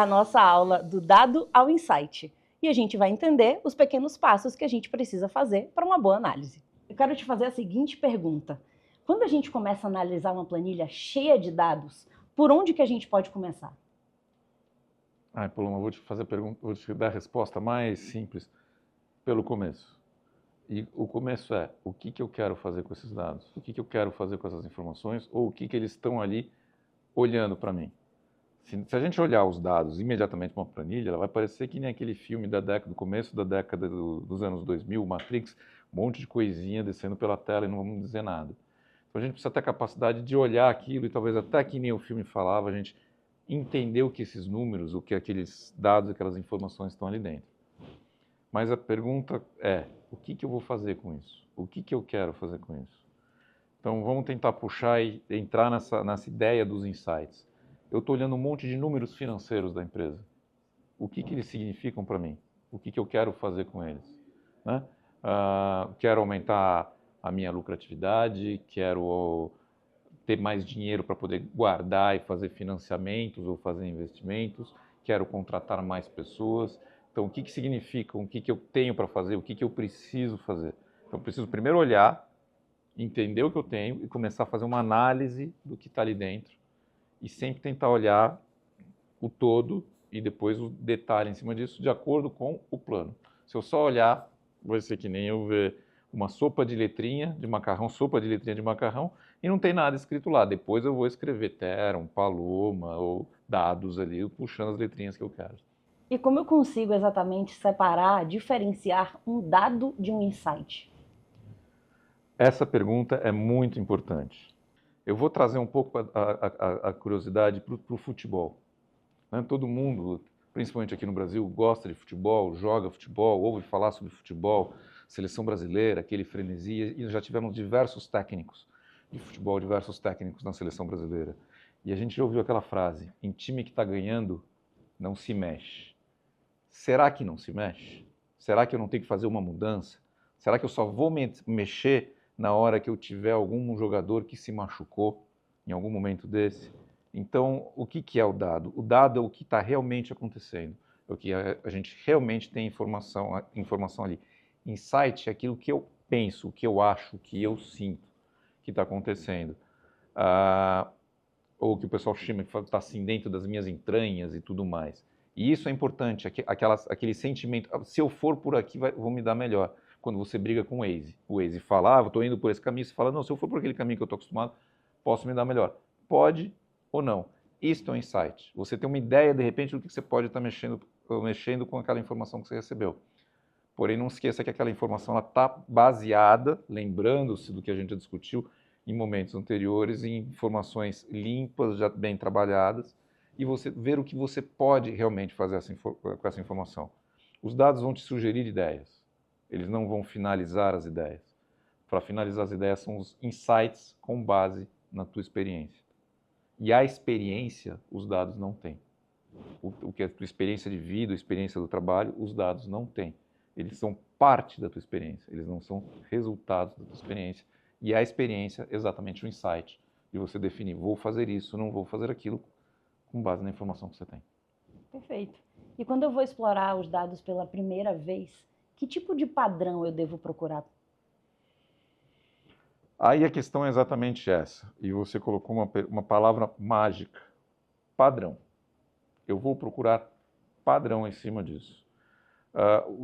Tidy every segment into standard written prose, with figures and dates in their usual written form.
a nossa aula do dado ao insight. E a gente vai entender os pequenos passos que a gente precisa fazer para uma boa análise. Eu quero te fazer a seguinte pergunta. Quando a gente começa a analisar uma planilha cheia de dados, por onde que a gente pode começar? Paloma, vou te fazer a pergunta, vou te dar a resposta mais simples pelo começo. E o começo é, o que eu quero fazer com esses dados? O que eu quero fazer com essas informações? Ou o que eles estão ali olhando para mim? Se a gente olhar os dados imediatamente para uma planilha, ela vai parecer que nem aquele filme do começo da década dos anos 2000, Matrix, um monte de coisinha descendo pela tela e não vamos dizer nada. Então a gente precisa ter a capacidade de olhar aquilo e talvez até que nem o filme falava, a gente entender o que esses números, o que aqueles dados, aquelas informações estão ali dentro. Mas a pergunta é, o que eu vou fazer com isso? O que eu quero fazer com isso? Então vamos tentar puxar e entrar nessa ideia dos insights. Eu estou olhando um monte de números financeiros da empresa. O que eles significam para mim? O que eu quero fazer com eles? Né? Quero aumentar a minha lucratividade, quero ter mais dinheiro para poder guardar e fazer financiamentos ou fazer investimentos, quero contratar mais pessoas. Então, o que significa, o que eu tenho para fazer, o que eu preciso fazer? Então, eu preciso primeiro olhar, entender o que eu tenho e começar a fazer uma análise do que está ali dentro e sempre tentar olhar o todo e depois o detalhe em cima disso de acordo com o plano. Se eu só olhar, vai ser que nem eu ver uma sopa de letrinha de macarrão, e não tem nada escrito lá. Depois eu vou escrever Terum, Paloma ou dados ali, puxando as letrinhas que eu quero. E como eu consigo exatamente separar, diferenciar um dado de um insight? Essa pergunta é muito importante. Eu vou trazer um pouco a curiosidade para o futebol. Todo mundo, principalmente aqui no Brasil, gosta de futebol, joga futebol, ouve falar sobre futebol, seleção brasileira, aquele frenesi, e já tivemos diversos técnicos de futebol, diversos técnicos na seleção brasileira. E a gente já ouviu aquela frase, em time que está ganhando, não se mexe. Será que não se mexe? Será que eu não tenho que fazer uma mudança? Será que eu só vou mexer na hora que eu tiver algum jogador que se machucou em algum momento desse? Então, o que é o dado? O dado é o que está realmente acontecendo, é o que a gente realmente tem informação ali. Insight é aquilo que eu penso, o que eu acho, o que eu sinto que está acontecendo. Ou que o pessoal chama que está assim dentro das minhas entranhas e tudo mais. E isso é importante, aquele sentimento, se eu for por aqui, vou me dar melhor. Quando você briga com o Waze fala, eu estou indo por esse caminho, você fala, não, se eu for por aquele caminho que eu estou acostumado, posso me dar melhor. Pode ou não. Isto é um insight. Você tem uma ideia, de repente, do que você pode estar mexendo com aquela informação que você recebeu. Porém, não esqueça que aquela informação está baseada, lembrando-se do que a gente já discutiu em momentos anteriores, em informações limpas, já bem trabalhadas, e você ver o que você pode realmente fazer com essa informação. Os dados vão te sugerir ideias, eles não vão finalizar as ideias. Para finalizar as ideias são os insights com base na tua experiência. E a experiência, os dados não têm. O que é a tua experiência de vida, a experiência do trabalho, os dados não têm. Eles são parte da tua experiência, eles não são resultados da tua experiência. E a experiência é exatamente o insight de você definir, vou fazer isso, não vou fazer aquilo, com base na informação que você tem. Perfeito. E quando eu vou explorar os dados pela primeira vez, que tipo de padrão eu devo procurar? Aí a questão é exatamente essa, e você colocou uma palavra mágica, padrão. Eu vou procurar padrão em cima disso.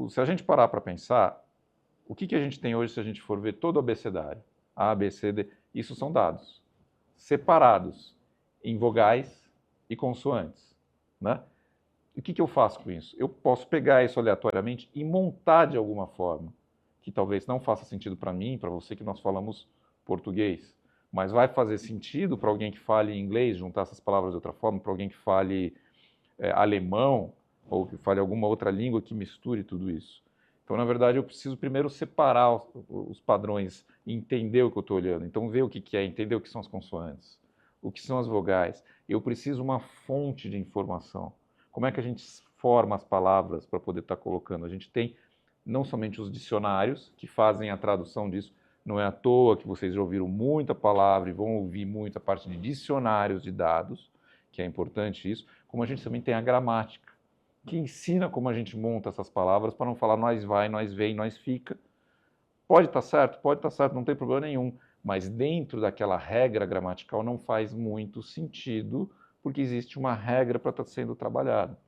Se a gente parar para pensar, o que a gente tem hoje se a gente for ver todo o abecedário? A, B, C, D, isso são dados separados em vogais e consoantes. Né? E o que eu faço com isso? Eu posso pegar isso aleatoriamente e montar de alguma forma, que talvez não faça sentido para mim, para você que nós falamos português, mas vai fazer sentido para alguém que fale inglês, juntar essas palavras de outra forma, para alguém que fale alemão, ou que fale alguma outra língua que misture tudo isso. Então, na verdade, eu preciso primeiro separar os padrões e entender o que eu estou olhando. Então, ver o que é, entender o que são as consoantes, o que são as vogais. Eu preciso uma fonte de informação. Como é que a gente forma as palavras para poder estar colocando? A gente tem não somente os dicionários que fazem a tradução disso, não é à toa que vocês já ouviram muita palavra e vão ouvir muita parte de dicionários de dados, que é importante isso, como a gente também tem a gramática, que ensina como a gente monta essas palavras para não falar nós vai, nós vem, nós fica. Pode estar certo, não tem problema nenhum, mas dentro daquela regra gramatical não faz muito sentido, porque existe uma regra para estar sendo trabalhada.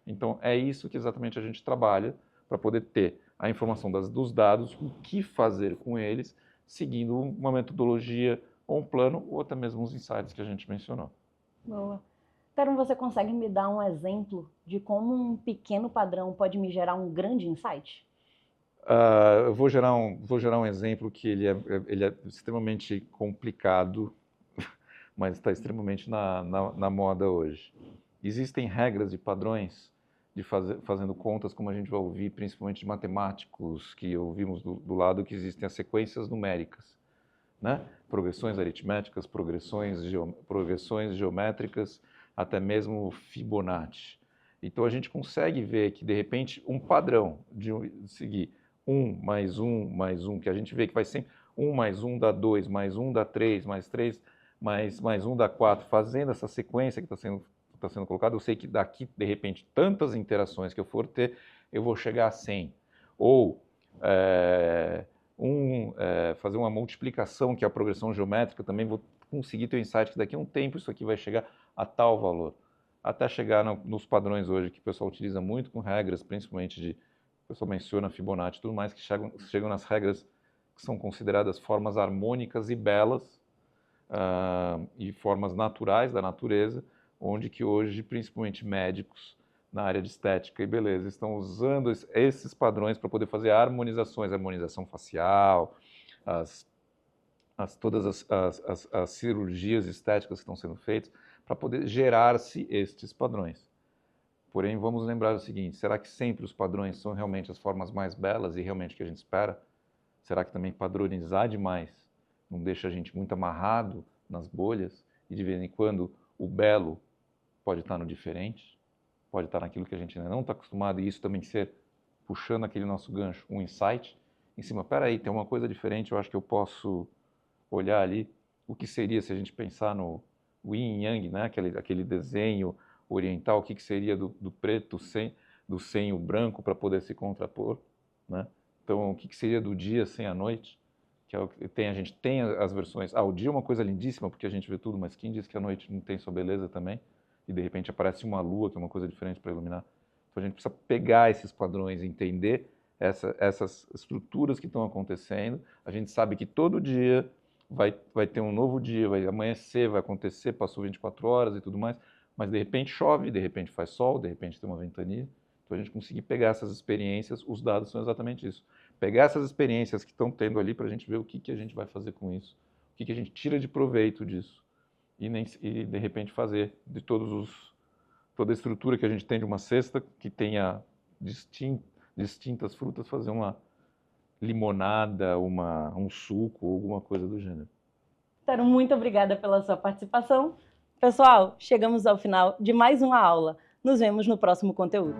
Então, é isso que exatamente a gente trabalha para poder ter a informação dos dados, o que fazer com eles, seguindo uma metodologia ou um plano, ou até mesmo os insights que a gente mencionou. Boa. Teron, você consegue me dar um exemplo de como um pequeno padrão pode me gerar um grande insight? Eu vou gerar um exemplo que ele é extremamente complicado, mas está extremamente na moda hoje. Existem regras e padrões de fazendo contas, como a gente vai ouvir, principalmente de matemáticos, que ouvimos do lado que existem as sequências numéricas, né? Progressões aritméticas, progressões geométricas, até mesmo Fibonacci. Então a gente consegue ver que, de repente, um padrão de seguir 1 mais 1 mais 1, que a gente vê que vai sempre 1 mais 1 dá 2, mais 1 dá 3, mais 3 mais 1 dá 4, fazendo essa sequência que está sendo colocada, eu sei que daqui, de repente, tantas interações que eu for ter, eu vou chegar a 100. Ou fazer uma multiplicação, que é a progressão geométrica, também vou conseguir ter o insight que daqui a um tempo isso aqui vai chegar a tal valor. Até chegar nos padrões hoje, que o pessoal utiliza muito com regras, principalmente o pessoal menciona Fibonacci e tudo mais, que chegam nas regras que são consideradas formas harmônicas e belas, e formas naturais da natureza, onde que hoje, principalmente médicos, na área de estética e beleza, estão usando esses padrões para poder fazer harmonizações, harmonização facial, todas as cirurgias estéticas que estão sendo feitas, para poder gerar-se estes padrões. Porém, vamos lembrar o seguinte, será que sempre os padrões são realmente as formas mais belas e realmente o que a gente espera? Será que também padronizar demais não deixa a gente muito amarrado nas bolhas e de vez em quando o belo pode estar no diferente, pode estar naquilo que a gente ainda não está acostumado e isso também ser puxando aquele nosso gancho, um insight em cima, peraí, tem uma coisa diferente, eu acho que eu posso olhar ali o que seria se a gente pensar no Yin e Yang, né? aquele desenho oriental, o que seria do preto do sem o branco para poder se contrapor, né? Então, o que seria do dia sem a noite? Que é o que a gente tem as versões. O dia é uma coisa lindíssima porque a gente vê tudo, mas quem diz que a noite não tem sua beleza também? E de repente aparece uma lua, que é uma coisa diferente para iluminar. Então a gente precisa pegar esses padrões, entender essas estruturas que estão acontecendo. A gente sabe que todo dia vai ter um novo dia, vai amanhecer, vai acontecer, passou 24 horas e tudo mais, mas de repente chove, de repente faz sol, de repente tem uma ventania. Então a gente conseguir pegar essas experiências, os dados são exatamente isso. Pegar essas experiências que estão tendo ali para a gente ver o que a gente vai fazer com isso, o que a gente tira de proveito disso. E de repente fazer de toda a estrutura que a gente tem de uma cesta, que tenha distintas frutas, fazer uma limonada, um suco, alguma coisa do gênero. Teron, muito obrigada pela sua participação. Pessoal, chegamos ao final de mais uma aula. Nos vemos no próximo conteúdo.